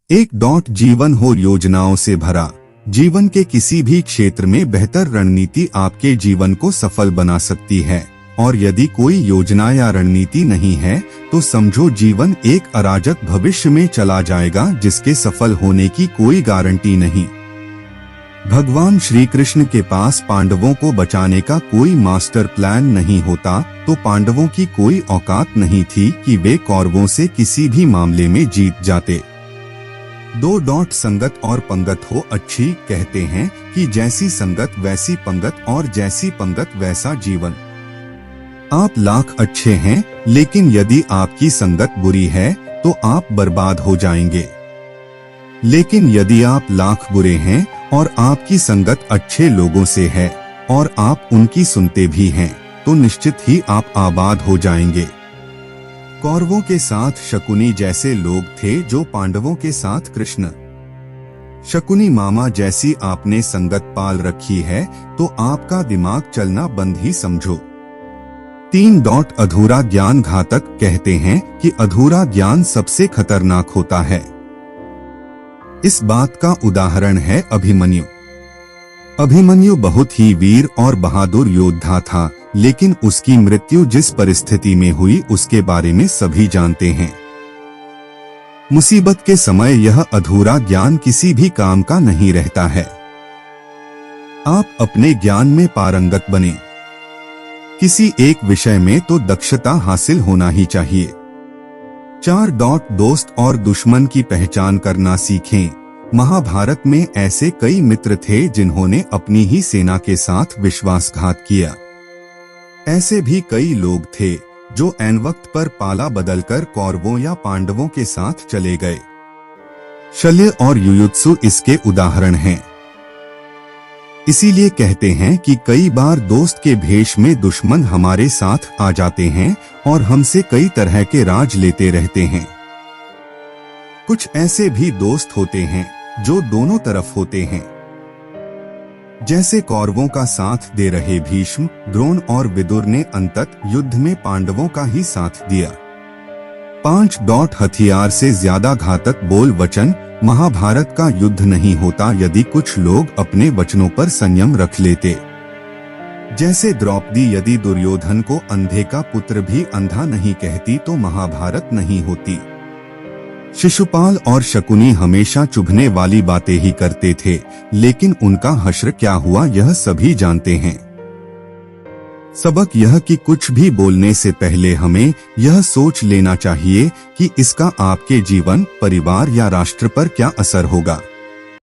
जीवन हो योजनाओं से भरा। जीवन के किसी भी क्षेत्र में बेहतर रणनीति आपके जीवन को सफल बना सकती है, और यदि कोई योजना या रणनीति नहीं है तो समझो जीवन एक अराजक भविष्य में चला जाएगा जिसके सफल होने की कोई गारंटी नहीं। भगवान श्री कृष्ण के पास पांडवों को बचाने का कोई मास्टर प्लान नहीं होता तो पांडवों की कोई औकात नहीं थी कि वे कौरवों से किसी भी मामले में जीत जाते। संगत और पंगत हो अच्छी, कहते हैं कि जैसी संगत वैसी पंगत और जैसी पंगत वैसा जीवन। आप लाख अच्छे हैं लेकिन यदि आपकी संगत बुरी है तो आप बर्बाद हो जाएंगे, लेकिन यदि आप लाख बुरे हैं और आपकी संगत अच्छे लोगों से है और आप उनकी सुनते भी हैं तो निश्चित ही आप आबाद हो जाएंगे। कौरवों के साथ शकुनी जैसे लोग थे जो पांडवों के साथ कृष्ण। शकुनी मामा जैसी आपने संगत पाल रखी है तो आपका दिमाग चलना बंद ही समझो। अधूरा ज्ञान घातक, कहते हैं कि अधूरा ज्ञान सबसे खतरनाक होता है। इस बात का उदाहरण है अभिमन्यु। अभिमन्यु बहुत ही वीर और बहादुर योद्धा था, लेकिन उसकी मृत्यु जिस परिस्थिति में हुई उसके बारे में सभी जानते हैं। मुसीबत के समय यह अधूरा ज्ञान किसी भी काम का नहीं रहता है। आप अपने ज्ञान में पारंगत बने। किसी एक विषय में तो दक्षता हासिल होना ही चाहिए। दोस्त और दुश्मन की पहचान करना सीखें। महाभारत में ऐसे कई मित्र थे जिन्होंने अपनी ही सेना के साथ विश्वासघात किया। ऐसे भी कई लोग थे जो ऐन वक्त पर पाला बदलकर कौरवों या पांडवों के साथ चले गए। शल्य और युयुत्सु इसके उदाहरण हैं। इसीलिए कहते हैं कि कई बार दोस्त के भेष में दुश्मन हमारे साथ आ जाते हैं और हमसे कई तरह के राज लेते रहते हैं। कुछ ऐसे भी दोस्त होते हैं जो दोनों तरफ होते हैं, जैसे कौरवों का साथ दे रहे भीष्म, द्रोण और विदुर ने अंतत युद्ध में पांडवों का ही साथ दिया। हथियार से ज्यादा घातक बोल वचन। महाभारत का युद्ध नहीं होता यदि कुछ लोग अपने वचनों पर संयम रख लेते। जैसे द्रौपदी यदि दुर्योधन को अंधे का पुत्र भी अंधा नहीं कहती तो महाभारत नहीं होती। शिशुपाल और शकुनी हमेशा चुभने वाली बातें ही करते थे, लेकिन उनका हश्र क्या हुआ यह सभी जानते हैं। सबक यह कि कुछ भी बोलने से पहले हमें यह सोच लेना चाहिए कि इसका आपके जीवन, परिवार या राष्ट्र पर क्या असर होगा।